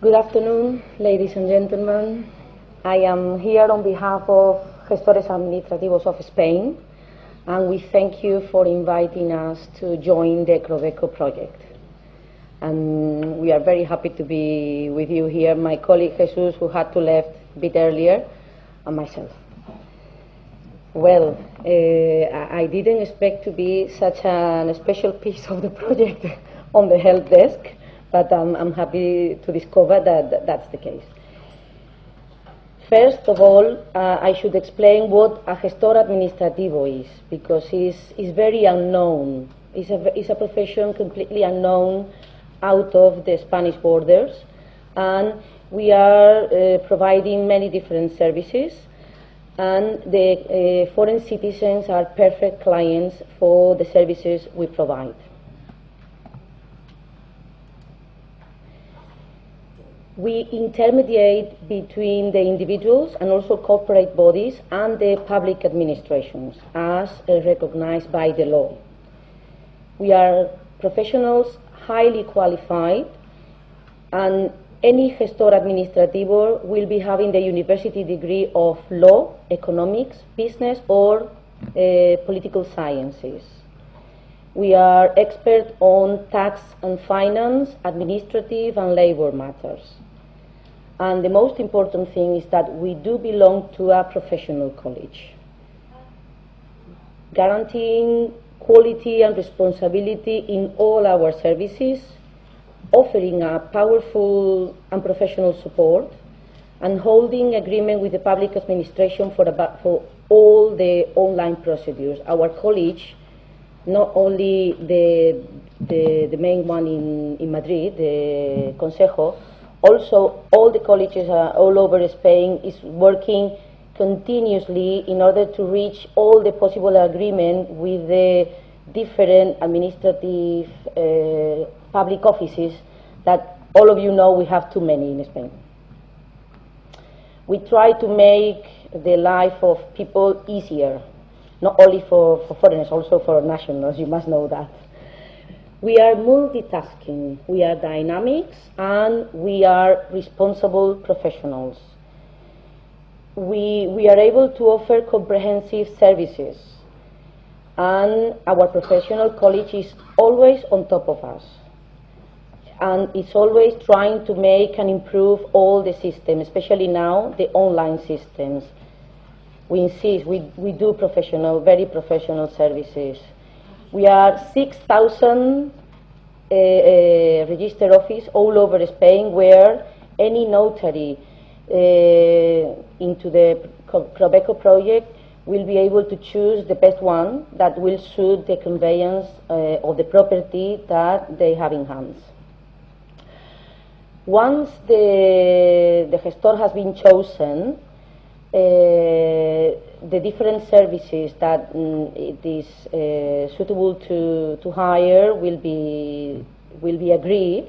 Good afternoon, ladies and gentlemen. I am here on behalf of Gestores Administrativos of Spain, and we thank you for inviting us to join the CROBECO project. And we are very happy to be with you here, my colleague Jesus, who had to leave a bit earlier, and myself. Well, I didn't expect to be such a special piece of the project on the help desk, but I'm happy to discover that that's the case. First of all, I should explain what a gestor administrativo is, because it's very unknown. It's a profession completely unknown out of the Spanish borders, and we are providing many different services, and the foreign citizens are perfect clients for the services we provide. We intermediate between the individuals and also corporate bodies and the public administrations as recognized by the law. We are professionals highly qualified, and any gestor administrativo will be having the university degree of law, economics, business, or political sciences. We are experts on tax and finance, administrative and labor matters. And the most important thing is that we do belong to a professional college, guaranteeing quality and responsibility in all our services, offering a powerful and professional support, and holding agreement with the public administration for all the online procedures. Our college, not only the main one in Madrid, the Consejo, also all the colleges all over Spain is working continuously in order to reach all the possible agreement with the different administrative public offices that all of you know we have too many in Spain. We try to make the life of people easier, not only for foreigners, also for nationals, you must know that. We are multitasking, we are dynamics, and we are responsible professionals. We are able to offer comprehensive services, and our professional college is always on top of us. And it's always trying to make and improve all the systems, especially now the online systems. We insist, we do professional, very professional services. We are 6,000 registered office all over Spain, where any notary into the CROBECO project will be able to choose the best one that will suit the conveyance of the property that they have in hands. Once the gestor has been chosen, the different services that it is suitable to hire will be agreed.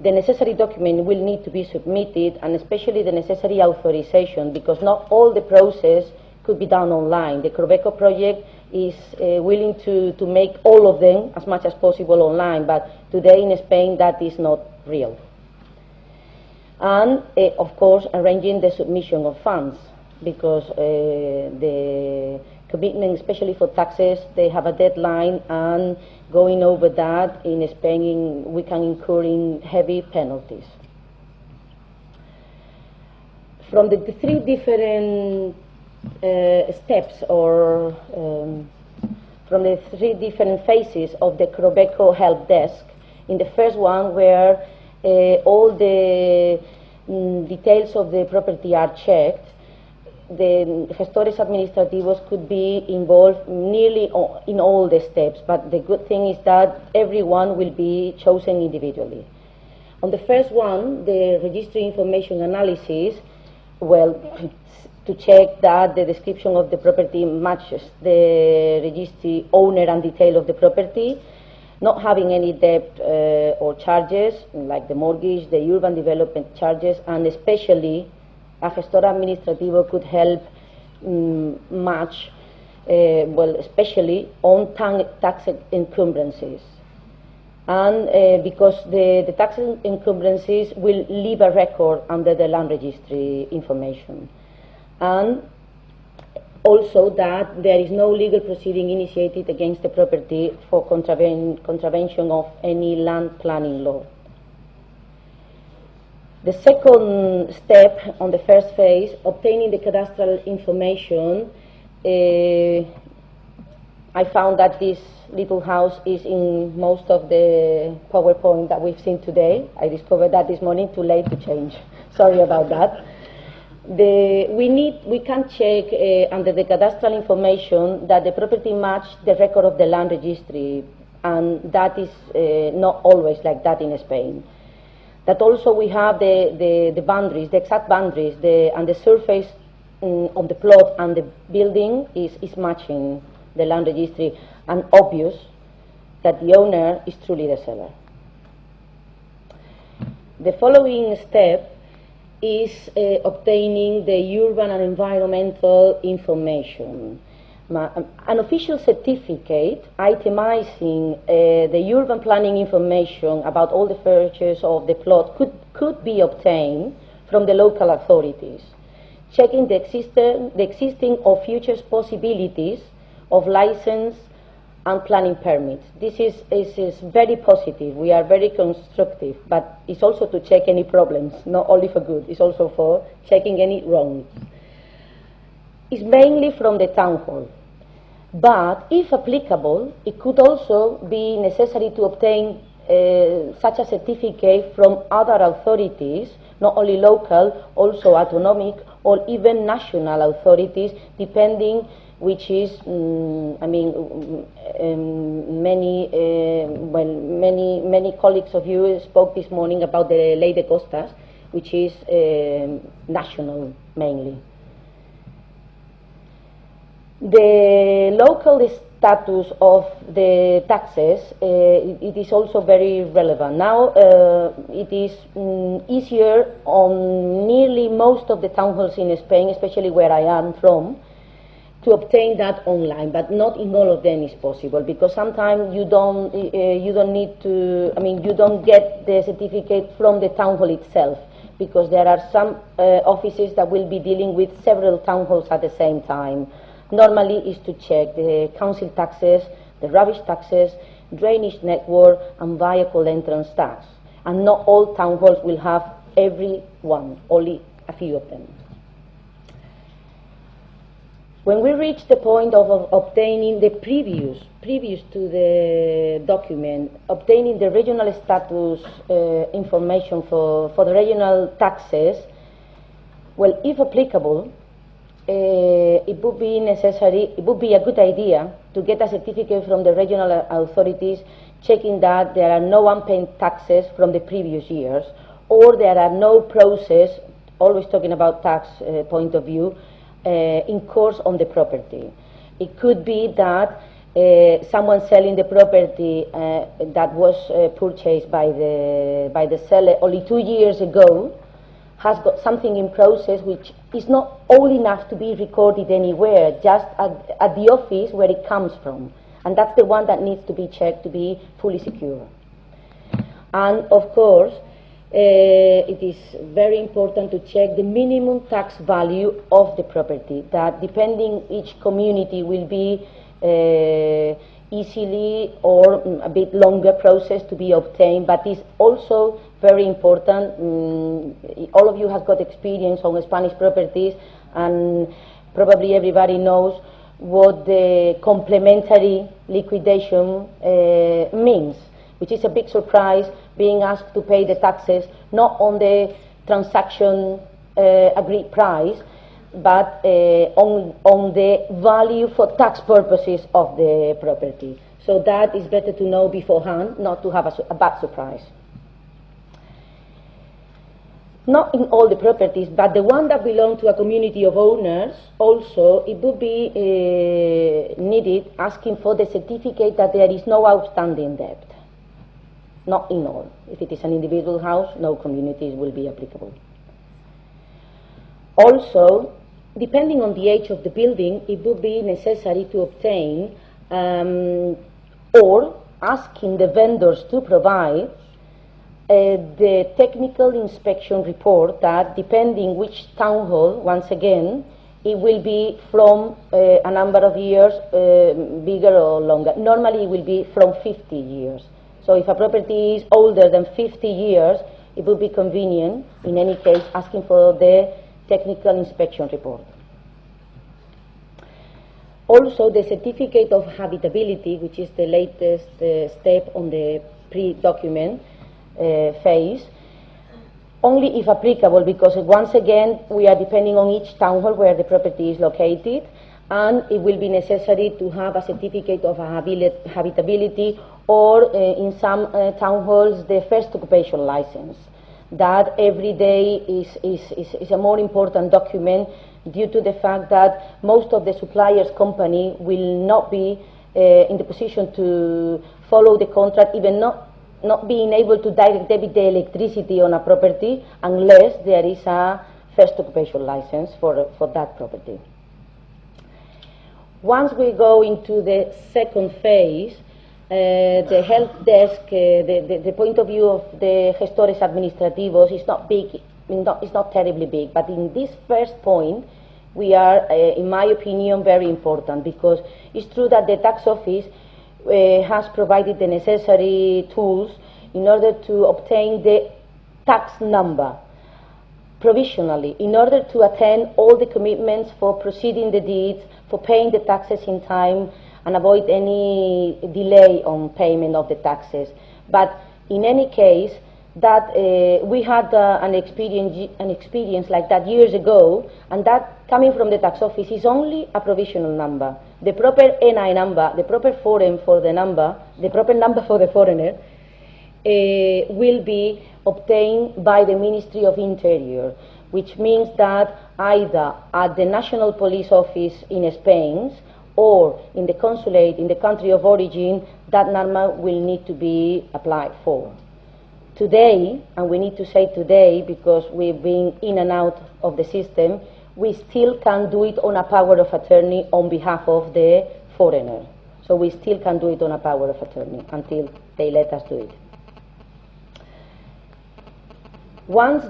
The necessary document will need to be submitted, and especially the necessary authorization, because not all the process could be done online. The CROBECO project is willing to make all of them as much as possible online, but today in Spain that is not real. And of course arranging the submission of funds, because the commitment, especially for taxes, they have a deadline, and going over that in Spain we can incur in heavy penalties. From the three different steps, or from the three different phases of the CROBECO help desk, in the first one, where all the details of the property are checked, the gestores administrativos could be involved nearly in all the steps, but the good thing is that everyone will be chosen individually. On the first one, the registry information analysis, well, to check that the description of the property matches the registry owner and detail of the property, not having any debt or charges like the mortgage, the urban development charges, and especially a gestor administrativo could help match, well, especially on tax encumbrances. and because the tax encumbrances will leave a record under the land registry information. And also that there is no legal proceeding initiated against the property for contravention of any land planning law. The second step on the first phase, obtaining the cadastral information, I found that this little house is in most of the PowerPoint that we've seen today. I discovered that this morning, too late to change. Sorry about that. We can check under the cadastral information that the property matches the record of the land registry, and that is not always like that in Spain. That also we have the boundaries, the exact boundaries, and the surface of the plot and the building is matching the land registry, and obvious that the owner is truly the seller. The following step is obtaining the urban and environmental information. An official certificate itemizing the urban planning information about all the features of the plot could be obtained from the local authorities, checking the existing or future possibilities of license and planning permits. This is very positive. We are very constructive, but it's also to check any problems, not only for good, it's also for checking any wrongs. It's mainly from the town hall, but if applicable, it could also be necessary to obtain such a certificate from other authorities, not only local, also autonomic or even national authorities, depending which is, many colleagues of you spoke this morning about the Ley de Costas, which is national mainly. The local status of the taxes, it is also very relevant. Now it is easier on nearly most of the town halls in Spain, especially where I am from, to obtain that online, but not in all of them is possible, because sometimes you don't need to, you don't get the certificate from the town hall itself, because there are some offices that will be dealing with several town halls at the same time. Normally is to check the council taxes, the rubbish taxes, drainage network, and vehicle entrance tax. And not all town halls will have every one, only a few of them. When we reach the point of obtaining the previous to the document, obtaining the regional status information for the regional taxes, well, if applicable, it would be necessary, it would be a good idea to get a certificate from the regional authorities checking that there are no unpaid taxes from the previous years, or there are no process, always talking about tax point of view, in course on the property. It could be that someone selling the property that was purchased by the seller only 2 years ago has got something in process which is not old enough to be recorded anywhere, just at the office where it comes from. And that's the one that needs to be checked to be fully secure. And of course, it is very important to check the minimum tax value of the property, that depending each community will be easily or a bit longer process to be obtained, but it's also very important. All of you have got experience on Spanish properties, and probably everybody knows what the complementary liquidation means, which is a big surprise, being asked to pay the taxes not on the transaction agreed price, but on the value for tax purposes of the property. So that is better to know beforehand, not to have a bad surprise. Not in all the properties, but the one that belong to a community of owners, also it would be needed asking for the certificate that there is no outstanding debt. Not in all. If it is an individual house, no communities will be applicable. Also, depending on the age of the building, it would be necessary to obtain or asking the vendors to provide the technical inspection report that, depending which town hall, once again, it will be from a number of years, bigger or longer. Normally it will be from 50 years. So if a property is older than 50 years, it will be convenient, in any case, asking for the technical inspection report. Also, the certificate of habitability, which is the latest step on the pre-document phase, only if applicable, because once again we are depending on each town hall where the property is located, and it will be necessary to have a certificate of habitability, or in some town halls the first occupation license. That every day is a more important document, due to the fact that most of the suppliers' company will not be in the position to follow the contract, even not being able to direct debit the electricity on a property unless there is a first occupation license for that property. Once we go into the second phase, the help desk, the point of view of the gestores administrativos is not big, it's not terribly big, but in this first point we are, in my opinion, very important, because it's true that the tax office has provided the necessary tools in order to obtain the tax number provisionally, in order to attend all the commitments for proceeding the deeds, for paying the taxes in time, and avoid any delay on payment of the taxes. But in any case, that we had an experience like that years ago, and that, coming from the tax office, is only a provisional number. The proper NI number, the proper foreign for the number, the proper number for the foreigner, will be obtained by the Ministry of Interior, which means that either at the National Police Office in Spain or in the consulate in the country of origin, that number will need to be applied for. Today, and we need to say today because we've been in and out of the system, we still can do it on a power of attorney on behalf of the foreigner. So we still can do it on a power of attorney until they let us do it. Once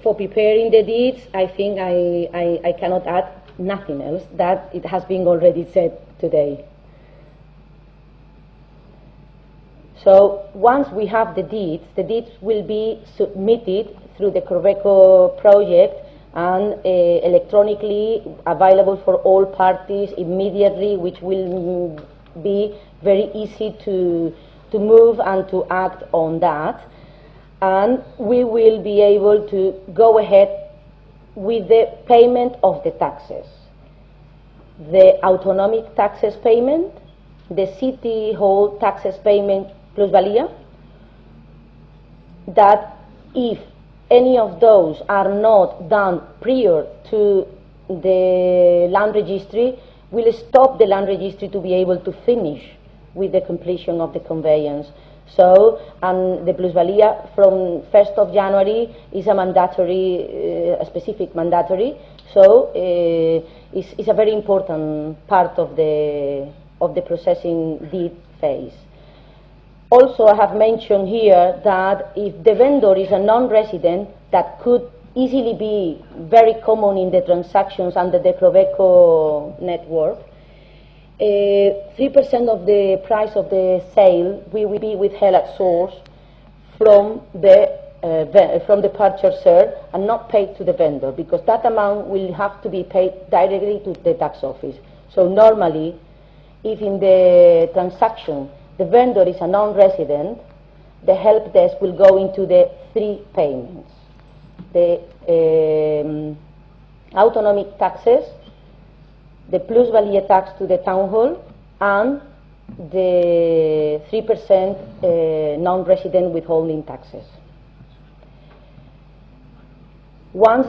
for preparing the deeds, I think I cannot add nothing else, that it has been already said today. So once we have the deeds will be submitted through the CROBECO project and electronically available for all parties immediately, which will be very easy to move and to act on that. And we will be able to go ahead with the payment of the taxes. The autonomic taxes payment, the city hall taxes payment plusvalía, that if any of those are not done prior to the land registry, will stop the land registry to be able to finish with the completion of the conveyance. So, and the plusvalía from 1st of January is a mandatory, a specific mandatory. So, it's a very important part of the processing deed phase. Also, I have mentioned here that if the vendor is a non-resident, that could easily be very common in the transactions under the CROBECO network, 3% of the price of the sale will be withheld at source from the purchaser and not paid to the vendor, because that amount will have to be paid directly to the tax office. So normally, if in the transaction the vendor is a non-resident, the help desk will go into the three payments: the autonomic taxes, the plusvalía tax to the town hall, and the 3% non-resident withholding taxes. Once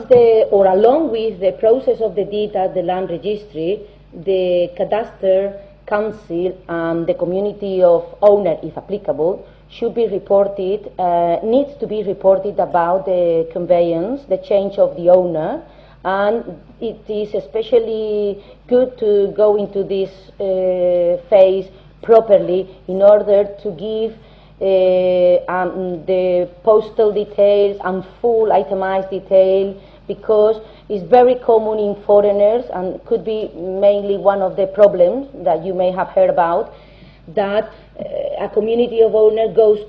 along with the process of the deed at the land registry, the cadastre council and the community of owner, if applicable, should be reported, needs to be reported about the conveyance, the change of the owner, and it is especially good to go into this phase properly in order to give the postal details and full itemized detail, because it's very common in foreigners and could be mainly one of the problems that you may have heard about, that a community of owners goes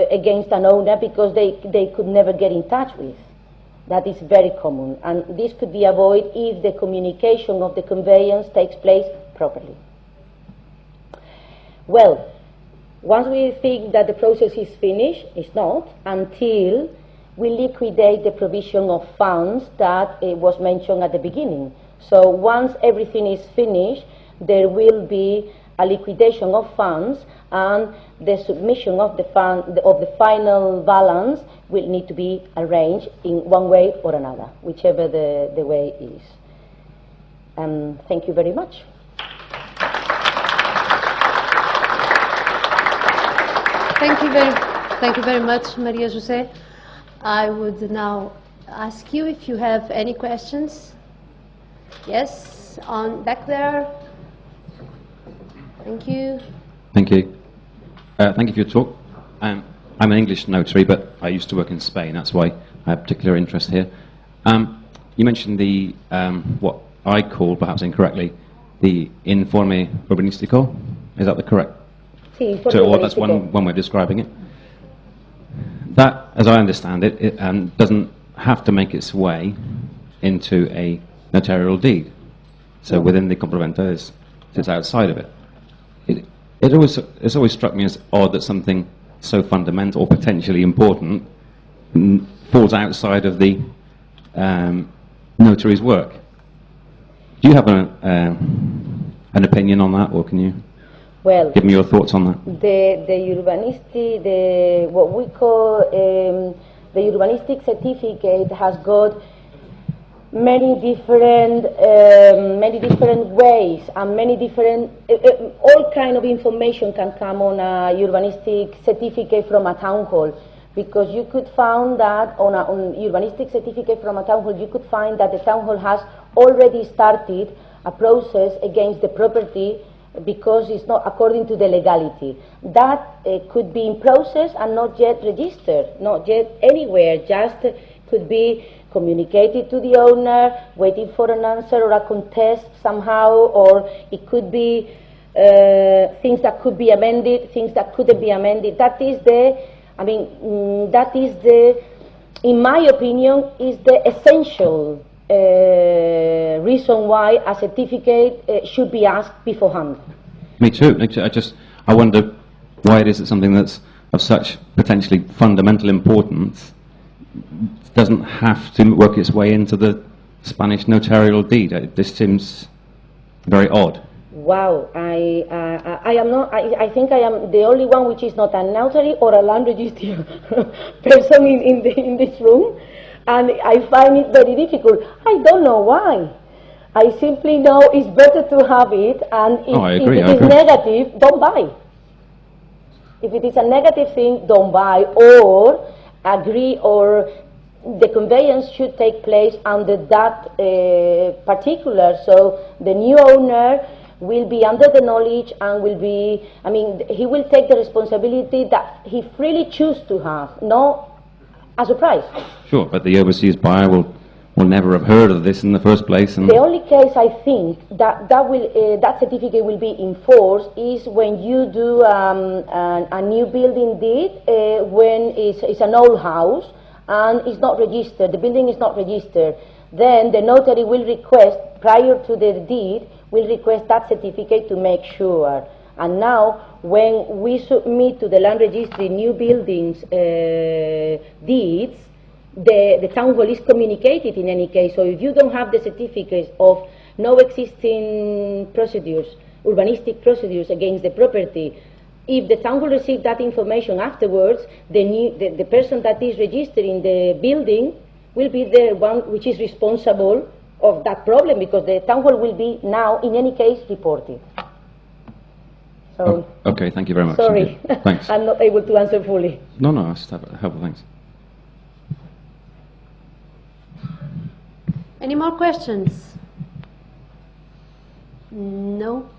against an owner because they could never get in touch with. That is very common, and this could be avoided if the communication of the conveyance takes place properly. Well, once we think that the process is finished, it's not until we liquidate the provision of funds that was mentioned at the beginning. So once everything is finished, there will be a liquidation of funds, and the submission of the final balance will need to be arranged in one way or another, whichever the way is. Thank you very much. Thank you very much, Maria José. I would now ask you if you have any questions. Yes, on back there. Thank you. Thank you. Thank you for your talk. I'm an English notary, but I used to work in Spain. That's why I have particular interest here. You mentioned the what I call, perhaps incorrectly, the informe urbanístico. Is that the correct? Or that's one way of describing it. That, as I understand it, doesn't have to make its way into a notarial deed. So within the compraventa, it's outside of it. It's always struck me as odd that something so fundamental or potentially important falls outside of the notary's work. Do you have an opinion on that, or can you give me your thoughts on that? What we call the urbanistic certificate has got many different ways, and many different all kind of information can come on a urbanistic certificate from a town hall, because you could find that on a urbanistic certificate from a town hall, you could find that the town hall has already started a process against the property because it's not according to the legality. That could be in process and not yet registered, not yet anywhere, just could be communicated to the owner, waiting for an answer or a contest somehow, or it could be things that could be amended, things that couldn't be amended. That is in my opinion, is the essential reason why a certificate should be asked beforehand. Me too. I wonder why it is that something that's of such potentially fundamental importance doesn't have to work its way into the Spanish notarial deed. This seems very odd. Wow, I am not. I think I am the only one which is not a notary or a land registry person in this room, and I find it very difficult. I don't know why. I simply know it's better to have it, and if it is negative, don't buy. If it is a negative thing, don't buy, or agree, or the conveyance should take place under that particular. So the new owner will be under the knowledge and will be, he will take the responsibility that he freely chooses to have, not a surprise. Sure, but the overseas buyer will never have heard of this in the first place. And the only case I think that certificate will be enforced is when you do a new building deed, when it's an old house and it's not registered, the building is not registered. Then the notary will request, prior to the deed, will request that certificate to make sure. And now, when we submit to the land registry new buildings deeds, the town hall is communicated in any case. So if you don't have the certificates of no existing procedures, urbanistic procedures against the property, if the town hall receives that information afterwards, the person that is registered in the building will be the one which is responsible of that problem, because the town hall will be now, in any case, reported. So, okay, thank you very much. Sorry, thanks. I'm not able to answer fully. No, that's helpful, thanks. Any more questions? No?